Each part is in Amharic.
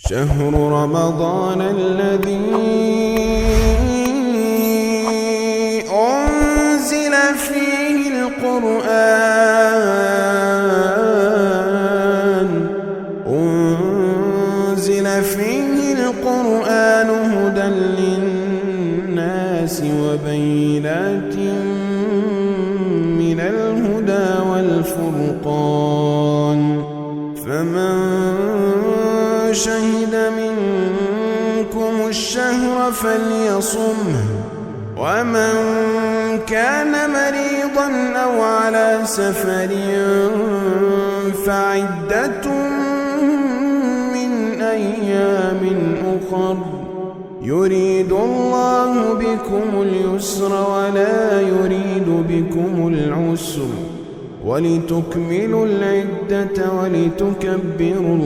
شهر رمضان الذي أنزل فيه القرآن هدى للناس وبينات من الهدى والفرقان فمن شهد منكم الشهر فليصمه ومن كان مريضا أو على سفر فعدة من أيام أخر يريد الله بكم اليسر ولا يريد بكم العسر ولتكملوا العدة ولتكبروا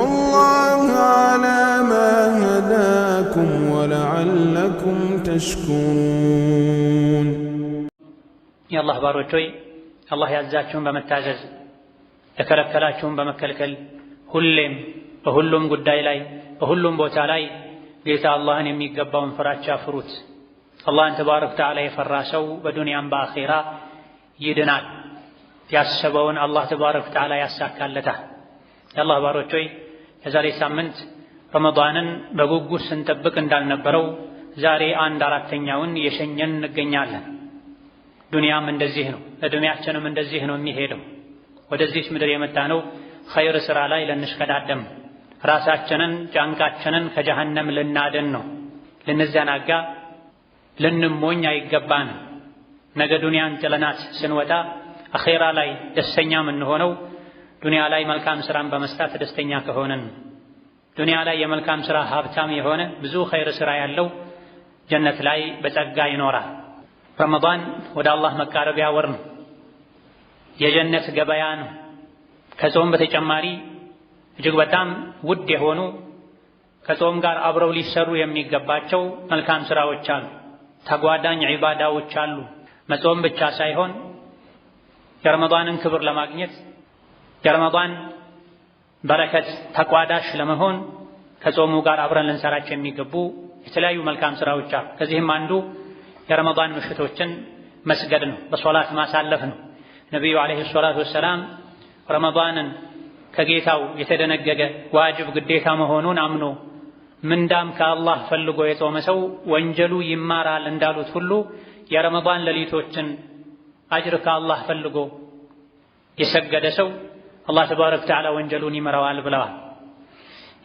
الله على ما هداكم ولعلكم تشكرون يا الله باروچوي الله ያዛችሁን በመታዘዝ የከለከላችሁን በመከልከል ሁሌም በሁሉም ጉዳይ ላይ በሁሉም ቦታ ላይ ጌታ አላህን የሚገባውን ፍራቻ ፍሩት። አላህን ተባረከ ወተዓላ የፈራ ሰው በዱንያም በአኺራ ይድናል። ያሰበውን አላህ ተባረከ ወተዓላ ያሳካለታል። የአላህ ባሮች ሆይ የዛሬ ሳምንት ረመዳንን በጉጉት ስንጠብቅ እንዳልነበረው ዛሬ 1/4ኛውን የሸኘን እንገኛለን። ዱንያም እንደዚህ ነው፣ እድሜያችንም እንደዚህ ነው የሚሄደው። ወደዚህ ምድር የመጣነው ኸይር ስራ ላይ ልንሽቀዳደም ራሳችንን ጫንቃችንን ከጀሃነም ልናድን ነው። ልንዘናጋ ልንሞኝ አይገባንም። ነገ ዱንያን ጥለናት ስንወጣ አኺራ ላይ ደስተኛ የምንሆነው ዱንያ ላይ መልካም ስራን በመስራት ደስተኛ ከሆነን፣ ዱንያ ላይ የመልካም ስራ ሀብታም የሆነ ብዙ ኸይር ስራ ያለው ጀነት ላይ በጸጋ ይኖራል። ረመዳን ወደ አላህ መቃረቢያ ወር ነው። የጀነት ገበያ ነው። ከጾም በተጨማሪ እጅግ በጣም ውድ የሆኑ ከጾም ጋር አብረው ሊሰሩ የሚገባቸው መልካም ስራዎች አሉ። ተጓዳኝ ዒባዳዎች አሉ። መጾም ብቻ ሳይሆን የረመዳንን ክብር ለማግኘት የረመዳን በረከት ተቋዳሽ ለመሆን ከጾሙ ጋር አብረን ልንሰራቸው የሚገቡ የተለያዩ መልካም ስራዎች አሉ። ከዚህም አንዱ የረመዳን ምሽቶችን መስገድ ነው፣ በሶላት ማሳለፍ ነው። ነቢዩ ዓለይሂ ሰላቱ ወሰላም ረመዳንን ከጌታው የተደነገገ ዋጅብ ግዴታ መሆኑን አምኖ ምንዳም ከአላህ ፈልጎ የጾመ ሰው ወንጀሉ ይማራል እንዳሉት ሁሉ የረመዳን ሌሊቶችን አጅር ከአላህ ፈልጎ የሰገደ ሰው አላህ ተባረከ ወተዓላ ወንጀሉን ይመራዋል ብለዋል።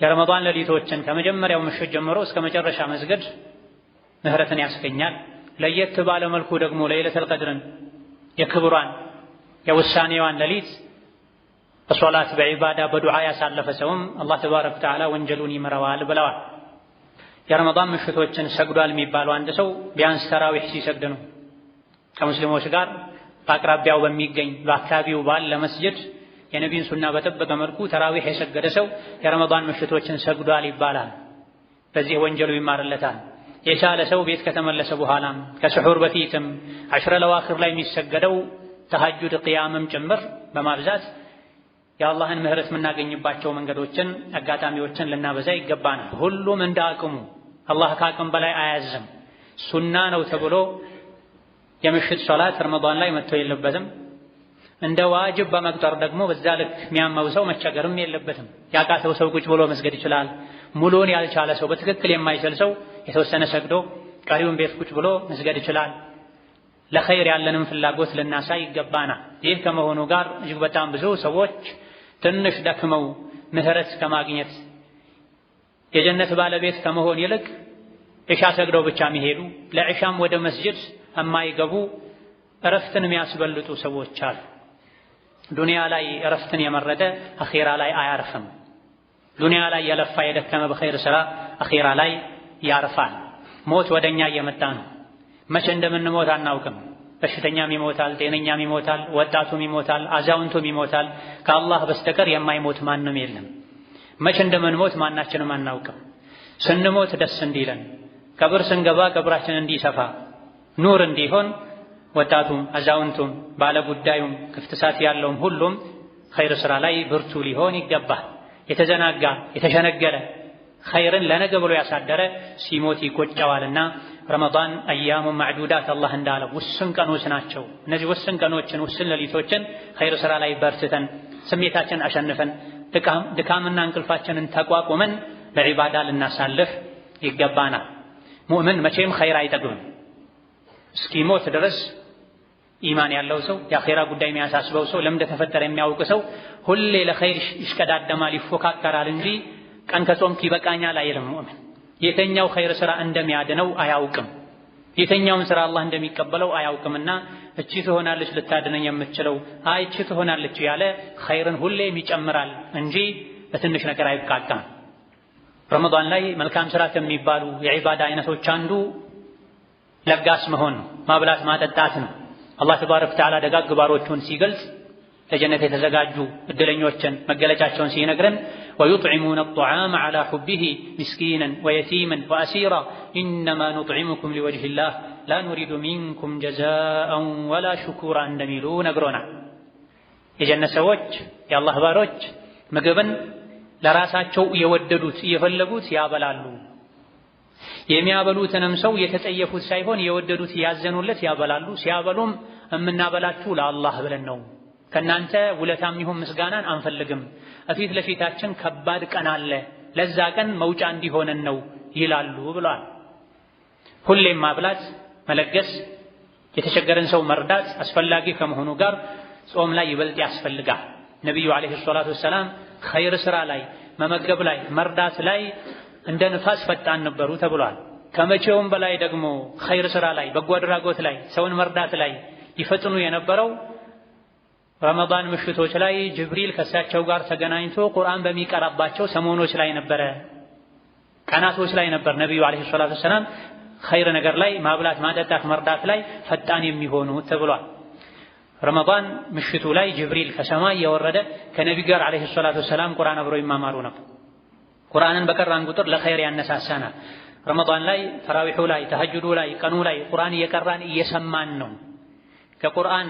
የረመዳን ሌሊቶችን ከመጀመሪያው ምሽት ጀምሮ እስከ መጨረሻ መስገድ ምህረትን ያስገኛል። ለየት ባለ መልኩ ደግሞ ለይለቱል ቀድርን የክብሯን የውሳኔዋን ሌሊት በሶላት በዒባዳ በዱዓ ያሳለፈ ሰውም አላህ ተባረከ ወተዓላ ወንጀሉን ይመራዋል ብለዋል። የረመዳን ምሽቶችን ሰግዷል የሚባለው አንድ ሰው ቢያንስ ተራዊህ ሲሰግድ ነው። ከሙስሊሞች ጋር በአቅራቢያው በሚገኝ በአካባቢው ባለ መስጂድ የነቢዩን ሱና በጠበቀ መልኩ ተራዊህ የሰገደ ሰው የረመዳን ምሽቶችን ሰግዷል ይባላል። በዚህ ወንጀሉ ይማርለታል። የቻለ ሰው ቤት ከተመለሰ በኋላም ከስሑር በፊትም ዐሽረ ለዋኺር ላይ የሚሰገደው ተሐጁድ ቅያምም ጭምር በማብዛት የአላህን ምህረት የምናገኝባቸው መንገዶችን አጋጣሚዎችን ልናበዛ ይገባናል። ሁሉም እንደ አቅሙ፣ አላህ ከአቅም በላይ አያዝም። ሱና ነው ተብሎ የምሽት ሶላት ረመዳን ላይ መጥቶ የለበትም። እንደ ዋጅብ በመቁጠር ደግሞ በዛ ልክ የሚያመው ሰው መቸገርም የለበትም። ያቃተው ሰው ቁጭ ብሎ መስገድ ይችላል። ሙሉውን ያልቻለ ሰው በትክክል የማይችል ሰው የተወሰነ ሰግዶ ቀሪውን ቤት ቁጭ ብሎ መስገድ ይችላል። ለኸይር ያለንም ፍላጎት ልናሳይ ይገባናል። ይህ ከመሆኑ ጋር እጅግ በጣም ብዙ ሰዎች ትንሽ ደክመው ምህረት ከማግኘት የጀነት ባለቤት ከመሆን ይልቅ ኢሻ ሰግደው ብቻ የሚሄዱ ለኢሻም ወደ መስጂድ የማይገቡ እረፍትን የሚያስበልጡ ሰዎች አሉ። ዱንያ ላይ እረፍትን የመረጠ አኺራ ላይ አያርፍም። ዱንያ ላይ የለፋ የደከመ በኸይር ስራ አኺራ ላይ ያርፋል። ሞት ወደኛ እየመጣ ነው። መቼ እንደምንሞት አናውቅም። በሽተኛም ይሞታል፣ ጤነኛም ይሞታል፣ ወጣቱም ይሞታል፣ አዛውንቱም ይሞታል። ከአላህ በስተቀር የማይሞት ማንም የለም። መቼ እንደምንሞት ማናችንም አናውቅም። ስንሞት ደስ እንዲለን ቀብር ስንገባ ቀብራችን እንዲሰፋ ኑር እንዲሆን ወጣቱም አዛውንቱም ባለጉዳዩም ክፍት ሰዓት ያለውም ሁሉም ኸይር ስራ ላይ ብርቱ ሊሆን ይገባል። የተዘናጋ የተሸነገለ ኸይርን ለነገ ብሎ ያሳደረ ሲሞት ይቆጨዋልና ረመዳን አያሙ ማዕዱዳት አላህ እንዳለው ውስን ቀኖች ናቸው። እነዚህ ውስን ቀኖችን ውስን ሌሊቶችን ኸይር ስራ ላይ በርትተን ስሜታችንን አሸንፈን ድካምና እንቅልፋችንን ተቋቁመን ለዒባዳ ልናሳልፍ ይገባናል። ሙእምን መቼም ኸይር አይጠግብም። እስኪሞት ድረስ ኢማን ያለው ሰው የአኼራ ጉዳይ የሚያሳስበው ሰው ለምን እንደተፈጠረ የሚያውቅ ሰው ሁሌ ለኸይር ይሽቀዳደማል፣ ይፎካከራል እንጂ ቀን ከጾምክ ይበቃኛል አይልም። ሙእምን የተኛው ኸይር ስራ እንደሚያድነው አያውቅም። የተኛውን ስራ አላህ እንደሚቀበለው አያውቅምና እቺ ትሆናለች ልታድነኝ የምትችለው እቺ ትሆናለች ያለ ኸይርን ሁሌም ይጨምራል እንጂ በትንሽ ነገር አይብቃቃም። ረመዳን ላይ መልካም ስራ ከሚባሉ የዒባዳ አይነቶች አንዱ ለጋስ መሆን ነው፣ ማብላት ማጠጣት ነው። አላህ ተባረከ ወተዓላ ደጋግ ባሮቹን ሲገልጽ ለጀነት የተዘጋጁ እድለኞችን መገለጫቸውን ሲነግረን ወዩጥዒሙነ አጥዓመ ዐላ ሑቢሂ ምስኪነን ወየቲመን ወአሲራ ኢነማ ኑጥዒሙኩም ሊወጅሂላህ ላ ኑሪዱ ሚንኩም ጀዛአን ወላ ሹኩራ እንደሚሉ ነግሮናል። የጀነት ሰዎች የአላህ ባሮች ምግብን ለራሳቸው የወደዱት እየፈለጉት ያበላሉ። የሚያበሉትንም ሰው የተጸየፉት ሳይሆን የወደዱት ያዘኑለት ያበላሉ። ሲያበሉም እምናበላችሁ ለአላህ ብለን ነው፣ ከናንተ ውለታም ይሁን ምስጋናን አንፈልግም። እፊት ለፊታችን ከባድ ቀን አለ፣ ለዛ ቀን መውጫ እንዲሆነን ነው ይላሉ ብሏል። ሁሌም ማብላት፣ መለገስ፣ የተቸገረን ሰው መርዳት አስፈላጊ ከመሆኑ ጋር ጾም ላይ ይበልጥ ያስፈልጋል። ነቢዩ ዓለይሂ ሰላቱ ወሰላም ኸይር ስራ ላይ መመገብ ላይ መርዳት ላይ እንደ ንፋስ ፈጣን ነበሩ ተብሏል። ከመቼውም በላይ ደግሞ ኸይር ስራ ላይ በጎ አድራጎት ላይ ሰውን መርዳት ላይ ይፈጥኑ የነበረው ረመዳን ምሽቶች ላይ ጅብሪል ከእሳቸው ጋር ተገናኝቶ ቁርአን በሚቀራባቸው ሰሞኖች ላይ ነበረ፣ ቀናቶች ላይ ነበር ነቢዩ ዓለይሂ ሰላቱ ወሰላም ኸይር ነገር ላይ ማብላት ማጠጣት መርዳት ላይ ፈጣን የሚሆኑ ተብሏል። ረመዳን ምሽቱ ላይ ጅብሪል ከሰማይ የወረደ ከነቢ ጋር ዓለይሂ ሰላቱ ወሰላም ቁርአን አብረው ይማማሩ ነበር። ቁርአንን በቀራን ቁጥር ለኸይር ያነሳሳናል። ረመዳን ላይ ተራዊሑ ላይ ተሐጁዱ ላይ ቀኑ ላይ ቁርአን እየቀራን እየሰማን ነው። ከቁርአን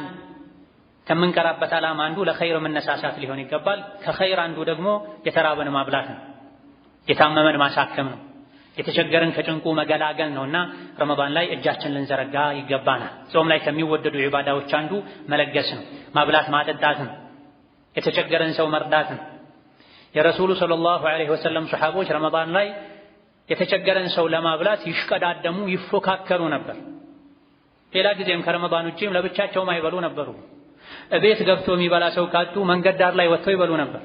ከምንቀራበት ዓላማ አንዱ ለኸይር መነሳሳት ሊሆን ይገባል። ከኸይር አንዱ ደግሞ የተራበን ማብላት ነው፣ የታመመን ማሳከም ነው፣ የተቸገረን ከጭንቁ መገላገል ነውና ረመዳን ላይ እጃችን ልንዘረጋ ይገባናል። ጾም ላይ ከሚወደዱ ዒባዳዎች አንዱ መለገስ ነው፣ ማብላት ማጠጣት ነው፣ የተቸገረን ሰው መርዳት ነው። የረሱሉ ሰለላሁ ዐለይሂ ወሰለም ሰሓቦች ረመዳን ላይ የተቸገረን ሰው ለማብላት ይሽቀዳደሙ ይፎካከሩ ነበር። ሌላ ጊዜም ከረመዳን ውጪም ለብቻቸውም አይበሉ ነበሩ። እቤት ገብቶ የሚበላ ሰው ካጡ መንገድ ዳር ላይ ወጥተው ይበሉ ነበር።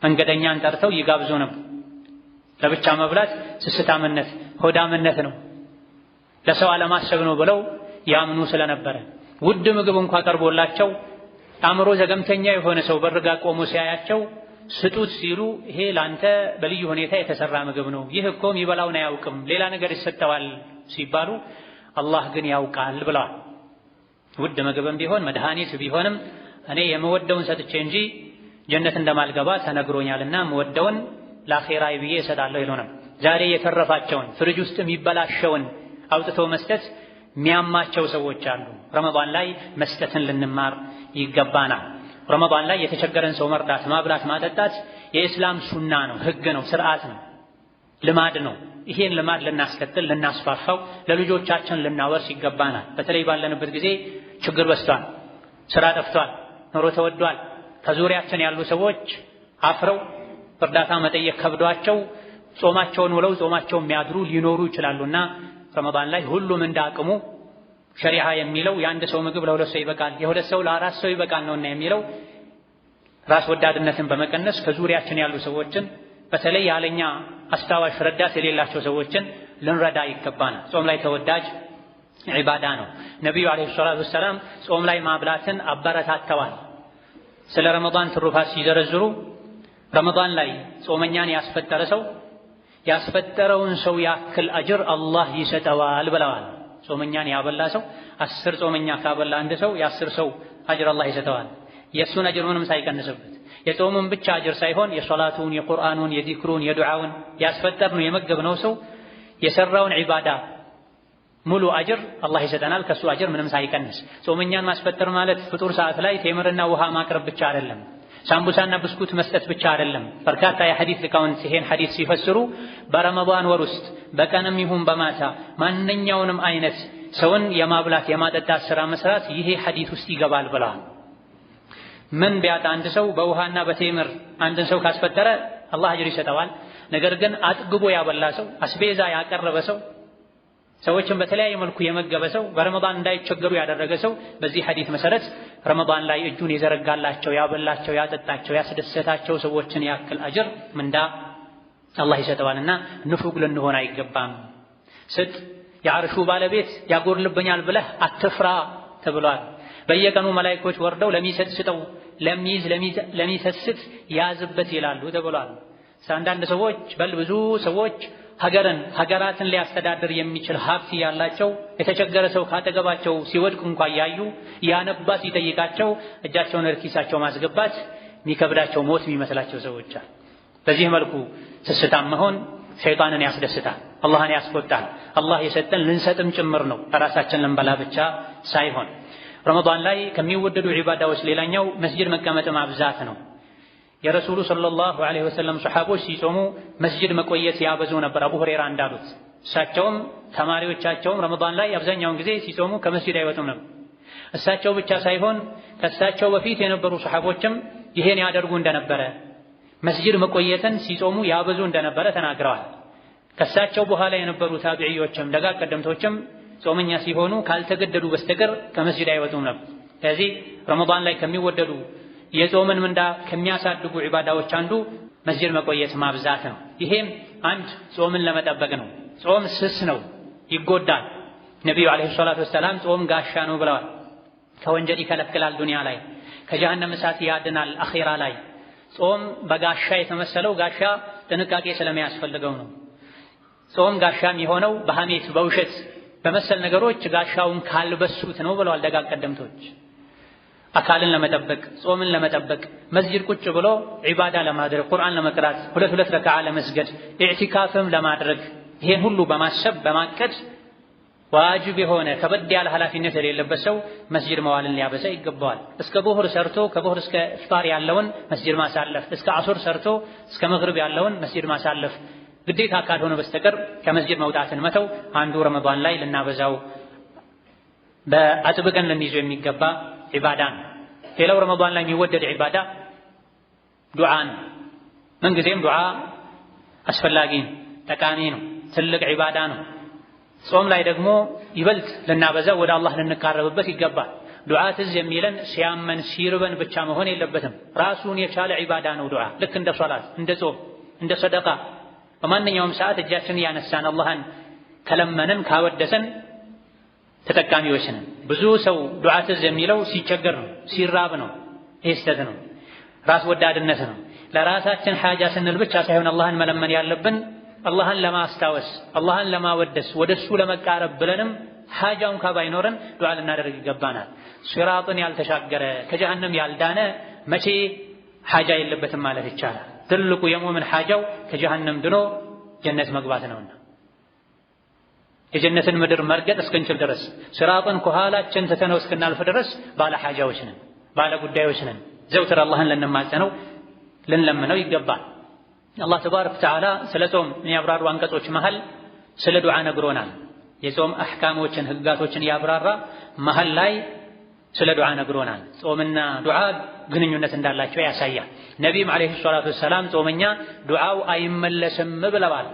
መንገደኛን ጠርተው ይጋብዙ ነበር። ለብቻ መብላት ስስታምነት ሆዳምነት ነው፣ ለሰው አለማሰብ ነው ብለው ያምኑ ስለነበረ ውድ ምግብ እንኳ ቀርቦላቸው አእምሮ ዘገምተኛ የሆነ ሰው በርጋ ቆሞ ሲያያቸው ስጡት ሲሉ ይሄ ላንተ በልዩ ሁኔታ የተሰራ ምግብ ነው፣ ይህ እኮ የሚበላውን አያውቅም፣ ሌላ ነገር ይሰጠዋል ሲባሉ አላህ ግን ያውቃል ብለዋል። ውድ ምግብም ቢሆን መድኃኒት ቢሆንም እኔ የምወደውን ሰጥቼ እንጂ ጀነት እንደማልገባ ተነግሮኛልና የምወደውን ለአኼራዬ ብዬ እሰጣለሁ ይሉንም። ዛሬ የተረፋቸውን ፍሪጅ ውስጥ የሚበላሸውን አውጥቶ መስጠት የሚያማቸው ሰዎች አሉ። ረመዳን ላይ መስጠትን ልንማር ይገባናል። ረመዳን ላይ የተቸገረን ሰው መርዳት፣ ማብላት፣ ማጠጣት የኢስላም ሱና ነው፣ ህግ ነው፣ ስርዓት ነው፣ ልማድ ነው። ይሄን ልማድ ልናስከትል ልናስፋፋው፣ ለልጆቻችን ልናወርስ ይገባናል። በተለይ ባለንበት ጊዜ ችግር በዝቷል፣ ስራ ጠፍቷል፣ ኑሮ ተወዷል። ከዙሪያችን ያሉ ሰዎች አፍረው እርዳታ መጠየቅ ከብዷቸው ጾማቸውን ውለው ጾማቸውን የሚያድሩ ሊኖሩ ይችላሉና ረመዳን ላይ ሁሉም እንዳቅሙ ሸሪዓ የሚለው የአንድ ሰው ምግብ ለሁለት ሰው ይበቃል፣ የሁለት ሰው ለአራት ሰው ይበቃል ነውና የሚለው ራስ ወዳድነትን በመቀነስ ከዙሪያችን ያሉ ሰዎችን በተለይ ያለኛ አስታዋሽ ረዳት የሌላቸው ሰዎችን ልንረዳ ይገባናል። ጾም ላይ ተወዳጅ ዒባዳ ነው። ነቢዩ ዓለይሂ ሰላቱ ወሰላም ጾም ላይ ማብላትን አበረታተዋል። ስለ ረመዳን ትሩፋት ሲዘረዝሩ ረመዳን ላይ ጾመኛን ያስፈጠረ ሰው ያስፈጠረውን ሰው ያክል አጅር አላህ ይሰጠዋል ብለዋል። ጾመኛን ያበላ ሰው 10 ጾመኛ ካበላ አንድ ሰው የ10 ሰው አጅር አላህ ይሰጠዋል። የእሱን አጅር ምንም ሳይቀንስበት የጾሙን ብቻ አጅር ሳይሆን የሶላቱን፣ የቁርአኑን፣ የዚክሩን፣ የዱዓውን ያስፈጠርነው የመገብነው ሰው የሰራውን ዒባዳ ሙሉ አጅር አላህ ይሰጠናል ከሱ አጅር ምንም ሳይቀንስ። ጾመኛን ማስፈጠር ማለት ፍጡር ሰዓት ላይ ቴምርና ውሃ ማቅረብ ብቻ አይደለም፣ ሳምቡሳና ብስኩት መስጠት ብቻ አይደለም። በርካታ የሐዲስ ሊቃውንት ይሄን ሐዲስ ሲፈስሩ በረመዳን ወር ውስጥ በቀንም ይሁን በማታ ማንኛውንም አይነት ሰውን የማብላት የማጠጣት ሥራ መስራት ይሄ ሐዲስ ውስጥ ይገባል ብለዋል። ምን ቢያጣ አንድ ሰው በውሃና በቴምር አንድን ሰው ካስፈጠረ አላህ አጅር ይሰጠዋል። ነገር ግን አጥግቦ ያበላ ሰው፣ አስቤዛ ያቀረበ ሰው፣ ሰዎችን በተለያየ መልኩ የመገበ ሰው፣ በረመዳን እንዳይቸገሩ ያደረገ ሰው በዚህ ሐዲስ መሰረት ረመዳን ላይ እጁን የዘረጋላቸው፣ ያበላቸው፣ ያጠጣቸው፣ ያስደሰታቸው ሰዎችን ያክል አጅር ምንዳ አላህ ይሰጠዋልና ንፉግ ልንሆን አይገባም። ስጥ፣ የዓርሹ ባለቤት ያጎርልብኛል ብለህ አትፍራ ተብሏል። በየቀኑ መላእክቶች ወርደው ለሚሰጥ ስጠው፣ ለሚይዝ ለሚሰስት ያዝበት ይላሉ ተብሏል። አንዳንድ ሰዎች ብዙ ሰዎች ሀገራትን ሊያስተዳድር የሚችል ሀብት ያላቸው የተቸገረ ሰው ካጠገባቸው ሲወድቅ እንኳን ያዩ ያነባ ሲጠይቃቸው እጃቸውን ኪሳቸው ማስገባት የሚከብዳቸው ሞት የሚመስላቸው ሰዎች አሉ። በዚህ መልኩ ስስታም መሆን ሸይጣንን ያስደስታል፣ አላህን ያስቆጣል። አላህ የሰጠን ልንሰጥም ጭምር ነው፣ ራሳችን ልንበላ ብቻ ሳይሆን። ረመዳን ላይ ከሚወደዱ ዒባዳዎች ሌላኛው መስጂድ መቀመጥ ማብዛት ነው። የረሱሉ ሰለላሁ ዐለይሂ ወሰለም ሰሐቦች ሲጾሙ መስጂድ መቆየት ያበዙ ነበር። አቡ ሁረይራ እንዳሉት እሳቸውም ተማሪዎቻቸውም ረመዳን ላይ አብዛኛውን ጊዜ ሲጾሙ ከመስጂድ አይወጡም ነበር። እሳቸው ብቻ ሳይሆን ከእሳቸው በፊት የነበሩ ሰሐቦችም ይሄን ያደርጉ እንደነበረ፣ መስጂድ መቆየትን ሲጾሙ ያበዙ እንደነበረ ተናግረዋል። ከእሳቸው በኋላ የነበሩ ታቢዒዎችም ደጋግ ቀደምቶችም ጾመኛ ሲሆኑ ካልተገደዱ በስተቀር ከመስጂድ አይወጡም ነበር። ስለዚህ ረመዳን ላይ ከሚወደዱ የጾምን ምንዳ ከሚያሳድጉ ዒባዳዎች አንዱ መስጂድ መቆየት ማብዛት ነው። ይሄም አንድ ጾምን ለመጠበቅ ነው። ጾም ስስ ነው፣ ይጎዳል። ነቢዩ ዓለይሂ ሰላቱ ወሰላም ጾም ጋሻ ነው ብለዋል። ከወንጀል ይከለክላል ዱንያ ላይ፣ ከጀሃነም እሳት ያድናል አኺራ ላይ። ጾም በጋሻ የተመሰለው ጋሻ ጥንቃቄ ስለሚያስፈልገው ነው። ጾም ጋሻ የሚሆነው በሐሜት በውሸት በመሰል ነገሮች ጋሻውን ካልበሱት ነው ብለዋል ደጋግ ቀደምቶች። አካልን ለመጠበቅ ጾምን ለመጠበቅ መስጂድ ቁጭ ብሎ ዒባዳ ለማድረግ ቁርአን ለመቅራት ሁለት ረካዓ ለመስገድ ኢዕቲካፍም ለማድረግ ይሄን ሁሉ በማሰብ በማቀድ ዋጅብ የሆነ ከበድ ያለ ኃላፊነት የሌለበት ሰው መስጂድ መዋልን ሊያበዛ ይገባዋል። እስከ ዙህር ሰርቶ ከዙህር እስከ ኢፍጣር ያለውን መስጂድ ማሳለፍ፣ እስከ ዐሱር ሰርቶ እስከ መግሪብ ያለውን መስጂድ ማሳለፍ ግዴታ ካልሆነ በስተቀር ከመስጂድ መውጣትን መተው አንዱ ረመዳን ላይ ልናበዛው በአጥብቀን ልንይዘው የሚገባ ዒባዳ ነው። ሌላው ረመዳን ላይ የሚወደድ ዒባዳ ዱዓ ነው። ምንጊዜም ዱዓ አስፈላጊ ነው፣ ጠቃሚ ነው፣ ትልቅ ዒባዳ ነው። ጾም ላይ ደግሞ ይበልጥ ልናበዛው ወደ አላህ ልንቃረብበት ይገባል። ዱዓ ትዝ የሚለን ሲያመን ሲርበን ብቻ መሆን የለበትም። ራሱን የቻለ ዒባዳ ነው ዱዓ። ልክ እንደ ሶላት፣ እንደ ጾም፣ እንደ ሰደቃ በማንኛውም ሰዓት እጃችን እያነሳን አላህን ከለመንን ካወደሰን ተጠቃሚዎች ነን። ብዙ ሰው ዱዓ ትዝ የሚለው ሲቸገር ነው፣ ሲራብ ነው። ይህ ስህተት ነው፣ ራስ ወዳድነት ነው። ለራሳችን ሓጃ ስንል ብቻ ሳይሆን አላህን መለመን ያለብን አላህን ለማስታወስ አላህን ለማወደስ ወደሱ ለመቃረብ ብለንም ሓጃውን ባይኖረን ዱዓ ልናደርግ ይገባናል። ሲራጥን ያልተሻገረ ከጀሃነም ያልዳነ መቼ ሓጃ የለበትም ማለት ይቻላል። ትልቁ የሙእምን ሓጃው ከጀሃነም ድኖ ጀነት መግባት ነውና የጀነትን ምድር መርገጥ እስክንችል ድረስ ሲራጥን ከኋላችን ትተነው እስክናልፍ ድረስ ባለ ሓጃዎች ነን፣ ባለ ጉዳዮች ነን። ዘውትር አላህን ልንማጸነው ልንለምነው ይገባል። አላህ ተባረከ ወተዓላ ስለ ጾም የሚያብራሩ አንቀጾች መሃል ስለ ዱዓ ነግሮናል። የጾም አሕካሞችን ህግጋቶችን ያብራራ መሃል ላይ ስለ ዱዓ ነግሮናል። ጾምና ዱዓ ግንኙነት እንዳላቸው ያሳያል። ነቢይም ዓለይሂ ሰላቱ ወሰላም ጾመኛ ዱዓው አይመለስም ብለዋል።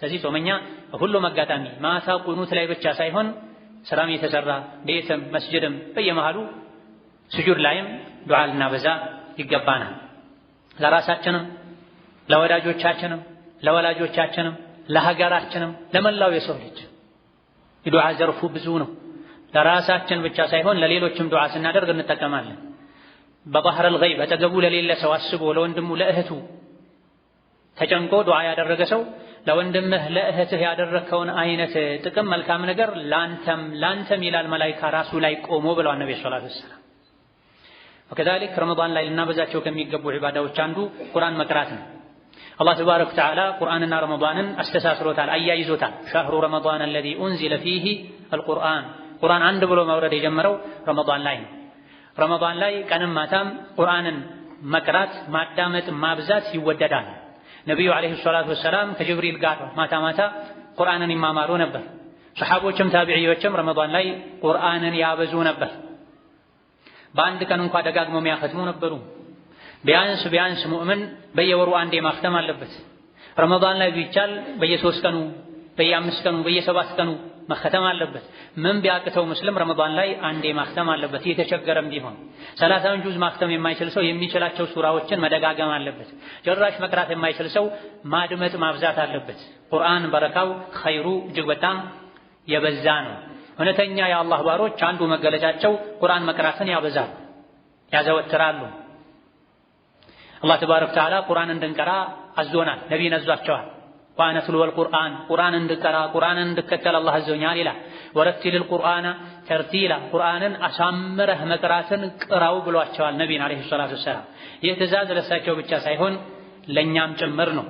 ስለዚህ ጾመኛ በሁሉም አጋጣሚ ማታ ቁኑት ላይ ብቻ ሳይሆን ስራም የተሰራ ቤትም መስጅድም በየመሃሉ ስጁድ ላይም ዱዓ ልናበዛ ይገባናል። ለራሳችንም ለወዳጆቻችንም ለወላጆቻችንም ለሀገራችንም ለመላው የሰው ልጅ የዱዓ ዘርፉ ብዙ ነው። ለራሳችን ብቻ ሳይሆን ለሌሎችም ዱዓ ስናደርግ እንጠቀማለን። በባህረል ገይብ አጠገቡ ለሌለ ሰው አስቦ ለወንድሙ ለእህቱ ተጨንቆ ዱዓ ያደረገ ሰው ለወንድምህ ለእህትህ ያደረከውን አይነት ጥቅም መልካም ነገር ላንተም ይላል መላኢካ ራሱ ላይ ቆሞ ብለዋል ነብዩ ሰለላሁ ዐለይሂ ወሰለም። ወከዛሊክ ረመዳን ላይ ልናበዛቸው ከሚገቡ ዒባዳዎች አንዱ ቁርአን መቅራት ነው። አላህ ተባረከ ወተዓላ ቁርአንና ረመዳንን አስተሳስሮታል፣ አያይዞታል። ሸህሩ ረመዳን አለዚ ኡንዚለ ፊሂ አልቁርአን ቁርአን አንድ ብሎ መውረድ የጀመረው ረመዳን ላይ ነው። ረመዳን ላይ ቀንም ማታም ቁርአንን መቅራት ማዳመጥ ማብዛት ይወደዳል። ነቢዩ ዓለይሂ ሰላቱ ወሰላም ከጅብሪል ጋር ማታ ማታ ቁርአንን ይማማሩ ነበር። ሰሓቦችም ታቢዕዮችም ረመዳን ላይ ቁርአንን ያበዙ ነበር። በአንድ ቀን እንኳ ደጋግመው የሚያኸትሙ ነበሩ። ቢያንስ ሙእምን በየወሩ አንዴ ማክተም አለበት። ረመዳን ላይ ቢቻል በየ3 ቀኑ፣ በየ5 ቀኑ፣ በየ7 ቀኑ መختም አለበት። ምን ቢያቅተው ሙስሊም ረመዳን ላይ አንዴ ማክተም አለበት። የተቸገረም ቢሆን 30 ጁዝ ማክተም የማይችል ሰው የሚችላቸው ሱራዎችን መደጋገም አለበት። ጭራሽ መቅራት የማይችል ሰው ማድመጥ ማብዛት አለበት። ቁርአን በረካው ኸይሩ እጅግ በጣም የበዛ ነው። እውነተኛ የአላህ ባሮች አንዱ መገለጫቸው ቁርአን መቅራትን ያበዛሉ፣ ያዘወትራሉ። አላህ ተባረከ ወተዓላ ቁርአን እንድንቀራ አዞናል፣ ነቢይን አዟቸዋል። ወአነ አትሉል ቁርአን ቁርአን እንድቀራ ቁርአንን እንድከተል አላህ አዞኛል ይላል። ወረቲል ቁርአነ ተርቲላ ቁርአንን አሳምረህ መቅራትን ቅራው ብሏቸዋል ነቢይን ዓለይሂ ሰላቱ ወሰላም። ይህ ትእዛዝ ለእሳቸው ብቻ ሳይሆን ለእኛም ጭምር ነው።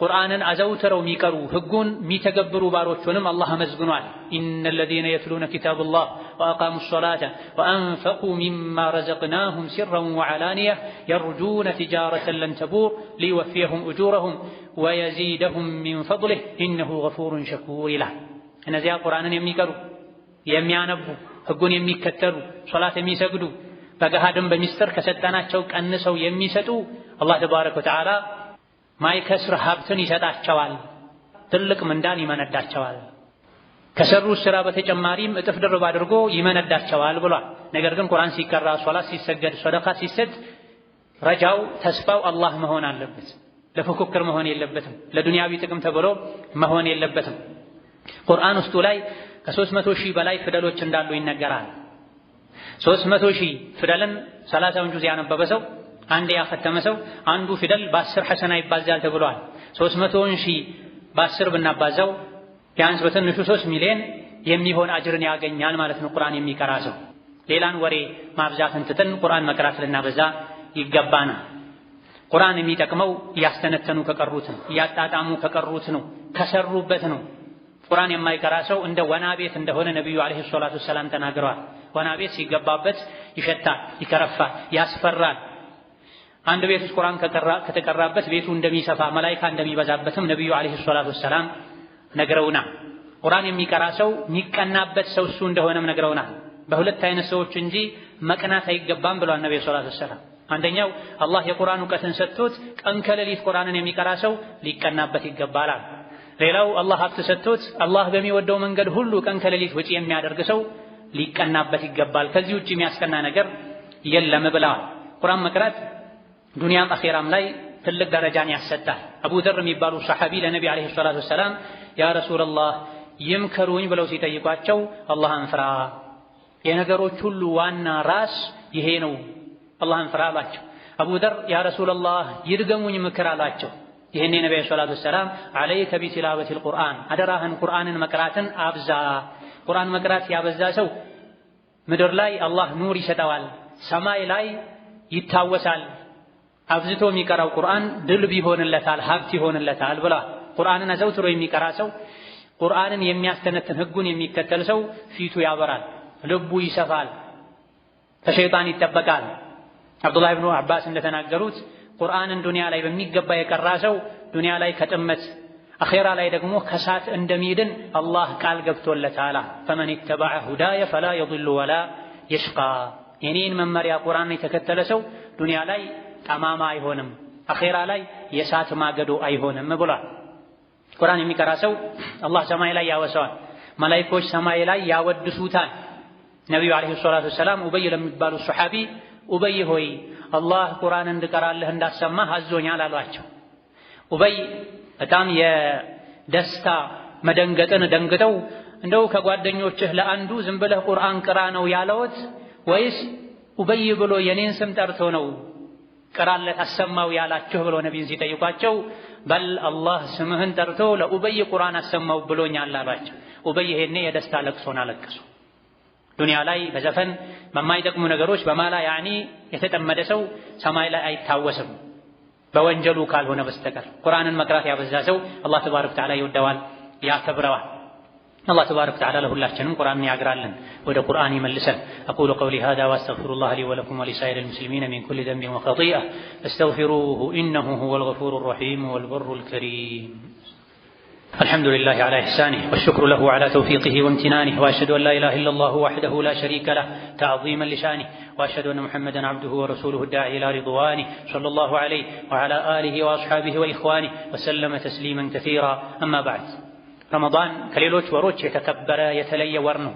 ቁርአንን አዘውትረው የሚቀሩ ህጉን የሚተገብሩ ባሮቹንም አላህ አመስግኗል። ኢነል ለዚነ የትሉነ ኪታበላህ ወአቃሙ ሰላተ ወአንፈቁ ሚማ ረዘቅናሁም ሲረን ወዐላኒያ የርጁነ ቲጃረተን ለን ተቡር ሊወፊየሁም ኡጁረሁም ወየዚደሁም ሚን ፈድሊህ ኢነሁ ገፉሩን ሸኩር ይላል። እነዚያ ቁርአንን የሚቀሩ የሚያነቡ ህጉን የሚከተሉ ሶላት የሚሰግዱ በገሃድም በሚስጥር ከሰጠናቸው ቀንሰው የሚሰጡ አላህ ተባረከ ወተዓላ ማይከስር ሀብትን ይሰጣቸዋል፣ ትልቅ ምንዳን ይመነዳቸዋል። ከሰሩት ስራ በተጨማሪም እጥፍ ድርብ አድርጎ ይመነዳቸዋል ብሏል። ነገር ግን ቁርአን ሲቀራ፣ ሶላት ሲሰገድ፣ ሰደቃ ሲሰጥ ረጃው ተስፋው አላህ መሆን አለበት። ለፉክክር መሆን የለበትም። ለዱንያዊ ጥቅም ተብሎ መሆን የለበትም። ቁርአን ውስጡ ላይ ከ300 ሺህ በላይ ፊደሎች እንዳሉ ይነገራል። 300 ሺህ ፊደልን 30 ጁዝ ያነበበ ሰው አንድ ያከተመ ሰው አንዱ ፊደል በ10 ሐሰና ይባዛል ተብሏል። 300 ሺህ በ10 ብናባዛው ቢያንስ በትንሹ 3 ሚሊዮን የሚሆን አጅርን ያገኛል ማለት ነው ቁርአን የሚቀራ ሰው። ሌላን ወሬ ማብዛትን ትተን ቁርአን መቅራት ልናበዛ ይገባናል። ቁርአን የሚጠቅመው እያስተነተኑ ከቀሩት ነው፣ እያጣጣሙ ከቀሩት ነው፣ ከሰሩበት ነው። ቁርአን የማይቀራ ሰው እንደ ወና ቤት እንደሆነ ነቢዩ ዓለይሂ ሰላቱ ወሰላም ተናግረዋል። ወና ቤት ሲገባበት ይሸታል፣ ይከረፋል፣ ያስፈራል። አንድ ቤት ውስጥ ቁርአን ከተቀራበት ቤቱ እንደሚሰፋ መላኢካ እንደሚበዛበትም ነቢዩ ዓለይሂ ሰላቱ ወሰላም ነግረውናል። ቁርአን የሚቀራ ሰው የሚቀናበት ሰው እሱ እንደሆነም ነግረውናል። በሁለት አይነት ሰዎች እንጂ መቅናት አይገባም ብሏል ነብዩ ሰለላሁ ዐለይሂ ወሰለም። አንደኛው አላህ የቁርአን ዕውቀትን ሰጥቶት ቀን ከሌሊት ቁርአንን የሚቀራ ሰው ሊቀናበት ይገባል። ሌላው አላህ ሀብት ሰጥቶት አላህ በሚወደው መንገድ ሁሉ ቀን ከሌሊት ወጪ የሚያደርግ ሰው ሊቀናበት ይገባል። ከዚህ ውጪ የሚያስቀና ነገር የለም ብለዋል። ቁርአን መቅራት ዱንያም አኺራም ላይ ትልቅ ደረጃን ያሰጣል። አቡ ዘር የሚባሉ ሰሐቢ ለነቢ ዓለይሂ ሰላቱ ወሰላም ያ ረሱላህ ይምከሩኝ ብለው ሲጠይቋቸው አላህን ፍራ፣ የነገሮች ሁሉ ዋና ራስ ይሄ ነው፣ አላህን ፍራ አላቸው። አቡ ዘር ያ ረሱላህ ይድገሙኝ ምክር አላቸው። ይሄኔ ነቢ ዓለይሂ ሰላቱ ወሰላም ዐለይከ ቢቲላወቲል ቁርአን፣ አደራህን ቁርአንን መቅራትን አብዛ። ቁርአን መቅራት ያበዛ ሰው ምድር ላይ አላህ ኑር ይሰጠዋል፣ ሰማይ ላይ ይታወሳል። አብዝቶ የሚቀራው ቁርአን ድልብ ይሆንለታል፣ ሀብት ይሆንለታል ብላ። ቁርአንን አዘውትሮ የሚቀራ ሰው፣ ቁርአንን የሚያስተነትን ህጉን የሚከተል ሰው ፊቱ ያበራል፣ ልቡ ይሰፋል፣ ከሸይጣን ይጠበቃል። አብዱላህ ብኑ አባስ እንደተናገሩት ቁርአንን ዱንያ ላይ በሚገባ የቀራ ሰው ዱንያ ላይ ከጥመት አኼራ ላይ ደግሞ ከሳት እንደሚድን አላህ ቃል ገብቶለታል። ፈመን ኢተበዐ ሁዳየ ፈላ የضل ወላ የሽቃ። የኔን መመሪያ ቁርአን የተከተለ ሰው ዱንያ ላይ ጠማማ አይሆንም፣ አኼራ ላይ የሳት ማገዶ አይሆንም ብሏል። ቁርአን የሚቀራ ሰው አላህ ሰማይ ላይ ያወሰዋል፣ መላኢኮች ሰማይ ላይ ያወድሱታል። ነቢዩ ዓለይሂ ሰላቱ ወሰላም ኡበይ ለሚባሉ ሱሐቢ ኡበይ ሆይ አላህ ቁርአን እንድቀራለህ እንዳሰማህ አዞኛል አሏቸው። ኡበይ በጣም የደስታ መደንገጥን ደንግጠው እንደው ከጓደኞችህ ለአንዱ ዝም ብለህ ቁርአን ቅራ ነው ያለውት ወይስ ኡበይ ብሎ የኔን ስም ጠርቶ ነው ቅራለት አሰማው ያላችሁ ብሎ ነቢይን ሲጠይቋቸው በል አላህ ስምህን ጠርቶ ለኡበይ ቁርአን አሰማው ብሎኛል አሏቸው። ኡበይ ይሄኔ የደስታ ለቅሶን አለቀሱ። ዱንያ ላይ በዘፈን በማይጠቅሙ ነገሮች በማላ ያኒ የተጠመደ ሰው ሰማይ ላይ አይታወስም። በወንጀሉ ካልሆነ በስተቀር ቁርአንን መቅራት ያበዛ ሰው አላህ ተባረከ ወተዓላ ይወደዋል፣ ያከብረዋል። الله تبارك وتعالى له الله قرآن يعقرالن وده قرآن يملسن أقول قولي هذا وأستغفر الله لي ولكم ولسائر المسلمين من كل ذنب وخطيئة فاستغفروه إنه هو الغفور الرحيم والبر الكريم. الحمد لله على إحسانه والشكر له على توفيقه وامتنانه وأشهد أن لا إله إلا الله وحده لا شريك له تعظيما لشانه وأشهد أن محمدا عبده ورسوله الداعي إلى رضوانه صلى الله عليه وعلى آله وأصحابه وإخوانه وسلم تسليما كثيرا. أما بعد ረመዳን ከሌሎች ወሮች የተከበረ የተለየ ወር ነው።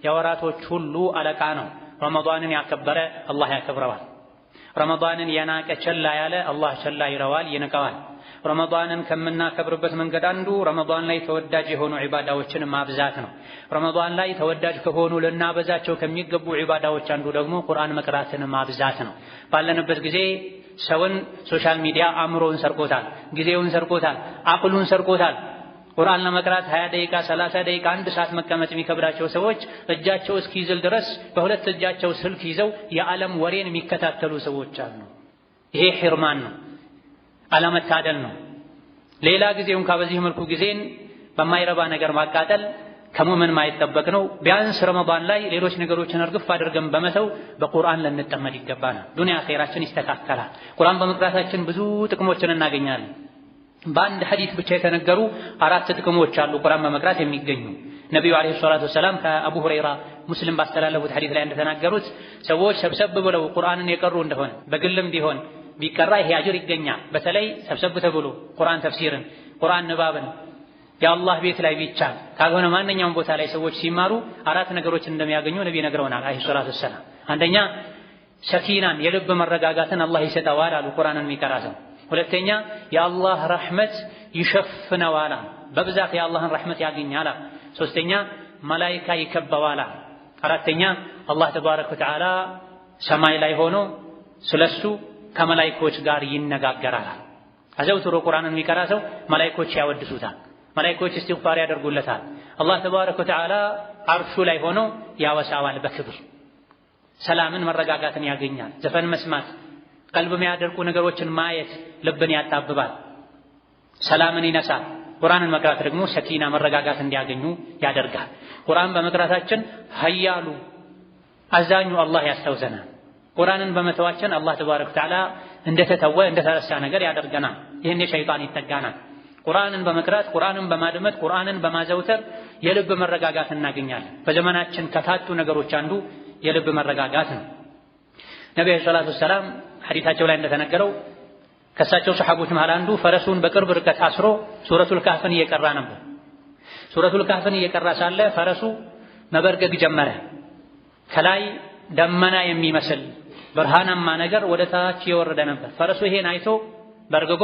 የወራቶች ሁሉ አለቃ ነው። ረመዳንን ያከበረ አላህ ያከብረዋል። ረመዳንን የናቀ ቸላ ያለ አላህ ቸላ ይለዋል፣ ይንቀዋል። ረመዳንን ከምናከብርበት መንገድ አንዱ ረመዳን ላይ ተወዳጅ የሆኑ ዒባዳዎችን ማብዛት ነው። ረመዳን ላይ ተወዳጅ ከሆኑ ልናበዛቸው ከሚገቡ ዒባዳዎች አንዱ ደግሞ ቁርአን መቅራትን ማብዛት ነው። ባለንበት ጊዜ ሰውን ሶሻል ሚዲያ አእምሮውን ሰርቆታል፣ ጊዜውን ሰርቆታል፣ አቅሉን ሰርቆታል። ቁርአን ለመቅራት 20 ደቂቃ 30 ደቂቃ 1 ሰዓት መቀመጥ የሚከብዳቸው ሰዎች እጃቸው እስኪዝል ድረስ በሁለት እጃቸው ስልክ ይዘው የዓለም ወሬን የሚከታተሉ ሰዎች አሉ። ይሄ ሒርማን ነው፣ አለመታደል ነው። ሌላ ጊዜውን በዚህ መልኩ ጊዜን በማይረባ ነገር ማቃጠል ከሙእምን ማይጠበቅ ነው። ቢያንስ ረመዳን ላይ ሌሎች ነገሮችን እርግፍ አድርገን በመተው በቁርአን ልንጠመድ ይገባናል። ዱንያ ኸይራችን ይስተካከላል። ቁርአን በመቅራታችን ብዙ ጥቅሞችን እናገኛለን። በአንድ ሐዲስ ብቻ የተነገሩ 4 ጥቅሞች አሉ ቁርአን በመቅራት የሚገኙ። ነብዩ አለይሂ ሰላቱ ወሰላም ከአቡ ሁረይራ ሙስሊም ባስተላለፉት ሐዲስ ላይ እንደተናገሩት ሰዎች ሰብሰብ ብለው ቁርአንን የቀሩ እንደሆነ በግልም ቢሆን ቢቀራ ይሄ አጅር ይገኛል። በተለይ ሰብሰብ ተብሎ ቁርአን ተፍሲርን፣ ቁርአን ንባብን የአላህ ቤት ላይ ቢቻል ካልሆነ ማንኛውም ቦታ ላይ ሰዎች ሲማሩ 4 ነገሮችን እንደሚያገኙ ነብዩ ነግረውናል አለይሂ ሰላቱ ወሰላም። አንደኛ ሰኪናን የልብ መረጋጋትን አላህ ይሰጠዋል አሉ ቁርአንን የሚቀራ ሰው። ሁለተኛ የአላህ ረሕመት ይሸፍነዋል፣ በብዛት የአላህን ረሕመት ያገኛል። ሶስተኛ መላኢካ ይከበዋል። አራተኛ አላህ ተባረከ ወተዓላ ሰማይ ላይ ሆኖ ስለሱ ከመላኢኮች ጋር ይነጋገራል። አዘውትሮ ቁርአንን የሚቀራ ሰው መላኢኮች ያወድሱታል፣ መላኢኮች እስትግፋር ያደርጉለታል። አላህ ተባረከ ወተዓላ አርሹ ላይ ሆኖ ያወሳዋል በክብር። ሰላምን መረጋጋትን ያገኛል። ዘፈን መስማት፣ ቀልብ የሚያደርቁ ነገሮችን ማየት ልብን ያጣብባል፣ ሰላምን ይነሳል። ቁርአንን መቅራት ደግሞ ሰኪና መረጋጋት እንዲያገኙ ያደርጋል። ቁርአን በመቅራታችን ኃያሉ አዛኙ አላህ ያስታውሰናል። ቁርአንን በመተዋችን አላህ ተባረከ ወተዓላ እንደተተወ እንደተረሳ ነገር ያደርገናል። ይህን የሸይጣን ይጠጋናል። ቁርአንን በመቅራት ቁርአንን በማድመጥ ቁርአንን በማዘውተር የልብ መረጋጋት እናገኛለን። በዘመናችን ከታጡ ነገሮች አንዱ የልብ መረጋጋት ነው። ነብዩ ሰለላሁ ዐለይሂ ወሰለም ሐዲታቸው ላይ እንደተነገረው ከሳቸው ሰሐቦች መሃል አንዱ ፈረሱን በቅርብ ርቀት አስሮ ሱረቱል ካህፍን እየቀራ ነበር። ሱረቱል ካህፍን እየቀራ ሳለ ፈረሱ መበርገግ ጀመረ። ከላይ ደመና የሚመስል ብርሃናማ ነገር ወደ ታች የወረደ ነበር። ፈረሱ ይሄን አይቶ በርግጎ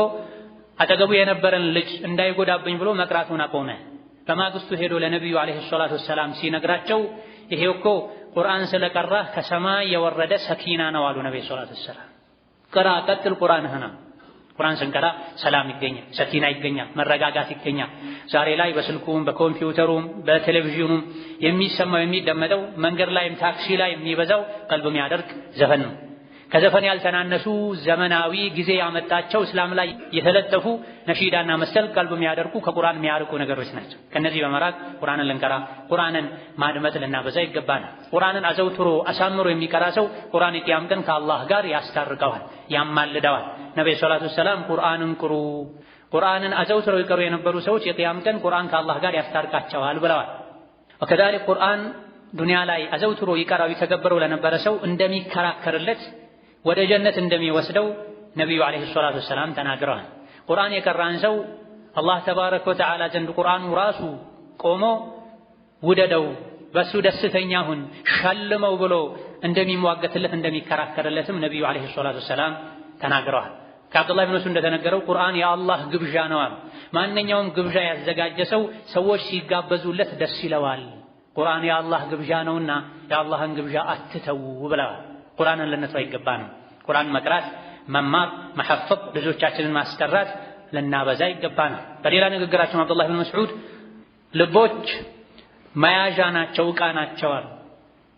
አጠገቡ የነበረን ልጅ እንዳይጎዳብኝ ብሎ መቅራቱን አቆመ። በማግስቱ ሄዶ ለነብዩ አለይሂ ሰላቱ ወሰላም ሲነግራቸው ይሄው እኮ ቁርአን ስለቀራህ ከሰማይ የወረደ ሰኪና ነው አሉ ነብዩ ሰለላሁ ዐለይሂ ወሰለም። ቅራ ቀጥል ቁርአንህና። ቁርአን ስንቀራ ሰላም ይገኛል፣ ሰኪና ይገኛል፣ መረጋጋት ይገኛል። ዛሬ ላይ በስልኩም በኮምፒውተሩም በቴሌቪዥኑም የሚሰማው የሚደመጠው መንገድ ላይም ታክሲ ላይ የሚበዛው ቀልብ የሚያደርግ ዘፈን ነው። ከዘፈን ያልተናነሱ ዘመናዊ ጊዜ ያመጣቸው እስላም ላይ የተለጠፉ ነሺዳና መሰል ቀልብ የሚያደርጉ ከቁርአን የሚያርቁ ነገሮች ናቸው። ከነዚህ በመራቅ ቁርአንን ልንቀራ ቁርአንን ማድመጥ ልናበዛ ይገባናል። ቁርአንን አዘውትሮ አሳምሮ የሚቀራ ሰው ቁርአን የቂያም ቀን ከአላህ ጋር ያስታርቀዋል፣ ያማልደዋል። ነብዩ ሰለላሁ ዐለይሂ ወሰለም ቁርአንን ቅሩ፣ ቁርአንን አዘውትሮ ይቀሩ የነበሩ ሰዎች የቂያም ቀን ቁርአን ከአላህ ጋር ያስታርቃቸዋል ብለዋል። ወከዛሊክ ቁርአን ዱንያ ላይ አዘውትሮ ይቀራው የተገበረው ለነበረ ሰው እንደሚከራከርለት ወደ ጀነት እንደሚወስደው ነብዩ አለይሂ ሰላቱ ወሰላም ተናግረዋል። ቁርአን የቀራን ሰው አላህ ተባረከ ወተዓላ ዘንድ ቁርአኑ ራሱ ቆሞ ውደደው፣ በሱ ደስተኛ ሁን፣ ሸልመው ብሎ እንደሚሟገትለት እንደሚከራከርለትም ነብዩ አለይሂ ሰላቱ ወሰላም ተናግረዋል። ከአብዱላህ ብን መስዑድ እንደተነገረው ቁርአን የአላህ ግብዣ ነው አሉ። ማንኛውም ግብዣ ያዘጋጀ ሰው ሰዎች ሲጋበዙለት ደስ ይለዋል። ቁርአን የአላህ ግብዣ ነውና የአላህን ግብዣ አትተው ብለዋል። ቁርአንን ልንተው አይገባንም። ቁርአን መቅራት፣ መማር፣ መሐፈዝ፣ ልጆቻችንን ማስቀራት ልናበዛ ይገባናል። በሌላ ንግግራቸው አብዱላህ ብን መስዑድ ልቦች መያዣ ናቸው፣ ዕቃ ናቸው አሉ።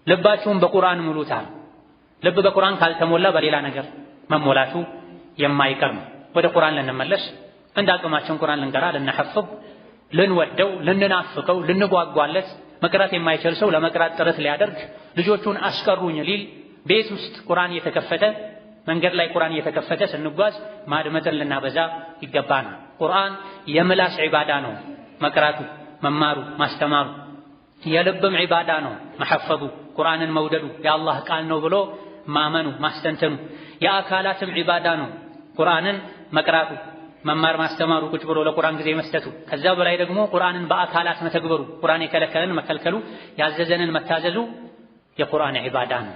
ልባችሁን በቁርአን ሙሉታል። ልብ በቁርአን ካልተሞላ በሌላ ነገር መሞላቱ የማይቀር ነው። ወደ ቁርአን ልንመለስ እንደ አቅማችን ቁርአን ልንቀራ ልንሐፍዝ ልንወደው ልንናፍቀው ልንጓጓለት መቅራት የማይችል ሰው ለመቅራት ጥረት ሊያደርግ ልጆቹን አስቀሩኝ ሊል ቤት ውስጥ ቁርአን እየተከፈተ መንገድ ላይ ቁርአን እየተከፈተ ስንጓዝ ማድመጥን ልናበዛ ይገባናል። ቁርአን የምላስ ዒባዳ ነው መቅራቱ መማሩ ማስተማሩ፣ የልብም ዒባዳ ነው መሐፈዙ ቁርአንን መውደዱ የአላህ ቃል ነው ብሎ ማመኑ ማስተንተኑ፣ የአካላትም ዒባዳ ነው ቁርአንን መቅራቱ መማር ማስተማሩ ቁጭ ብሎ ለቁርአን ጊዜ መስጠቱ። ከዛ በላይ ደግሞ ቁርአንን በአካላት መተግበሩ ቁርአን የከለከለን መከልከሉ ያዘዘንን መታዘዙ የቁርአን ዒባዳ ነው።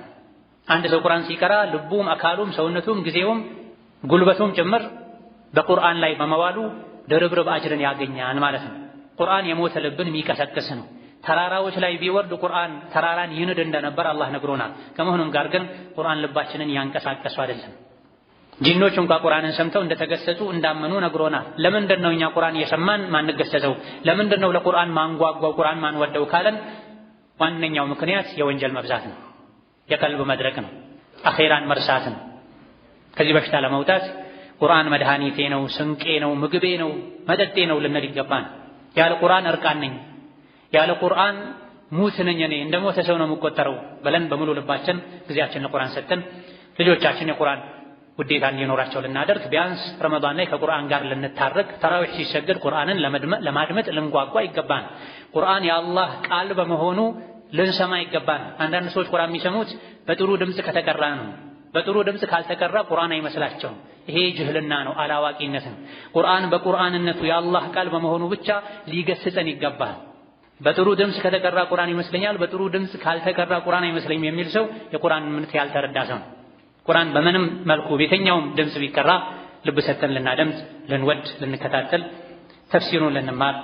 አንድ ሰው ቁርአን ሲቀራ ልቡም አካሉም ሰውነቱም ጊዜውም ጉልበቱም ጭምር በቁርአን ላይ በመዋሉ ድርብርብ አጅርን ያገኛል ማለት ነው። ቁርአን የሞተ ልብን የሚቀሰቅስ ነው። ተራራዎች ላይ ቢወርድ ቁርአን ተራራን ይንድ እንደነበር አላህ ነግሮናል። ከመሆኑም ጋር ግን ቁርአን ልባችንን ያንቀሳቀሱ አይደለም። ጂኖች እንኳን ቁርአንን ሰምተው እንደተገሰጹ እንዳመኑ ነግሮናል። ለምንድን ነው እኛ ቁርአን እየሰማን ማንገሰጸው? ለምንድን ነው ለቁርአን ማንጓጓው ቁርአን ማንወደው ካለን ዋነኛው ምክንያት የወንጀል መብዛት ነው፣ የቀልብ መድረቅ ነው፣ አኼራን መርሳት ነው። ከዚህ በሽታ ለመውጣት ቁርአን መድኃኒቴ ነው፣ ስንቄ ነው፣ ምግቤ ነው፣ መጠጤ ነው ልንል ይገባን። ያለ ቁርአን እርቃን ነኝ፣ ያለ ቁርአን ሙት ነኝ፣ እኔ እንደ ሞተ ሰው ነው የምቆጠረው ብለን በሙሉ ልባችን ጊዜያችን ለቁርአን ሰጥተን ልጆቻችን የቁርአን ውዴታ እንዲኖራቸው ልናደርግ ቢያንስ ረመዳን ላይ ከቁርአን ጋር ልንታረቅ ተራዊህ ሲሰገድ ቁርአንን ለማድመጥ ልንጓጓ ይገባን። ቁርአን የአላህ ቃል በመሆኑ ልንሰማ ይገባን። አንዳንድ ሰዎች ቁርአን የሚሰሙት በጥሩ ድምፅ ከተቀራ ነው። በጥሩ ድምፅ ካልተቀራ ቁርአን አይመስላቸውም። ይሄ ጅህልና ነው፣ አላዋቂነት ነው። ቁርአን በቁርአንነቱ የአላህ ቃል በመሆኑ ብቻ ሊገስጸን ይገባል። በጥሩ ድምፅ ከተቀራ ቁርአን ይመስለኛል፣ በጥሩ ድምፅ ካልተቀራ ቁርአን አይመስለኝም የሚል ሰው የቁርአን ምንት ያልተረዳ ሰው ነው። ቁርአን በምንም መልኩ በየትኛውም ድምፅ ቢቀራ ልብ ሰጥተን ልናደምጥ ልንወድ ልንከታተል ተፍሲሩን ልንማር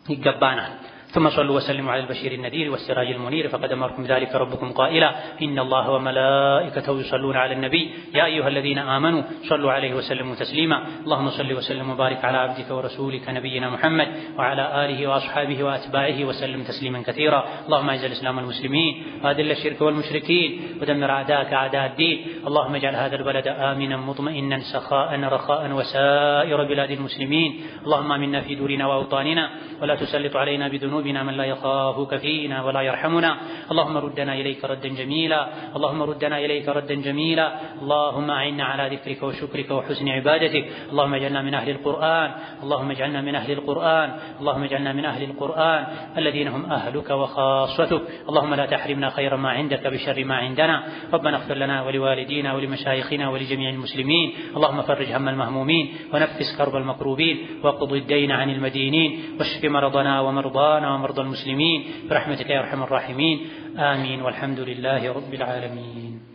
ይገባናል። ثم صلوا وسلموا على البشير النذير والسراج المنير فقد أمركم ذلك ربكم قائلا إن الله وملائكته يصلون على النبي يا أيها الذين آمنوا صلوا عليه وسلموا تسليما اللهم صل وسلم وبارك على عبدك ورسولك نبينا محمد وعلى آله وأصحابه وأتباعه وسلم تسليما كثيرا اللهم أعز الإسلام والمسلمين وأذل الشرك والمشركين ودمر أعداءك أعداء الدين اللهم اجعل هذا البلد آمنا مطمئنا سخاء رخاء وسائر بلاد المسلمين اللهم آمنا في دورنا وأوطاننا ولا تسلط علينا بذنوبنا من لا يخافك فينا ولا يرحمنا اللهم ردنا إليك ردا جميلا اللهم ردنا إليك ردا جميلا اللهم أعنا على ذكرك وشكرك وحسن عبادتك اللهم اجعلنا من أهل القرآن اللهم اجعلنا من أهل القرآن اللهم اجعلنا من أهل القرآن الذين هم أهلك وخاصتك اللهم لا تحرمنا خير ما عندك بشر ما عندنا ربنا اغفر لنا ولوالدينا ولمشايخنا ولجميع المسلمين اللهم فرج هم المهمومين ونفس كرب المكروبين واقض الدين عن المدينين واشف مرضنا ومرضانا ومرضى المسلمين برحمتك يا أرحم الراحمين آمين والحمد لله رب العالمين.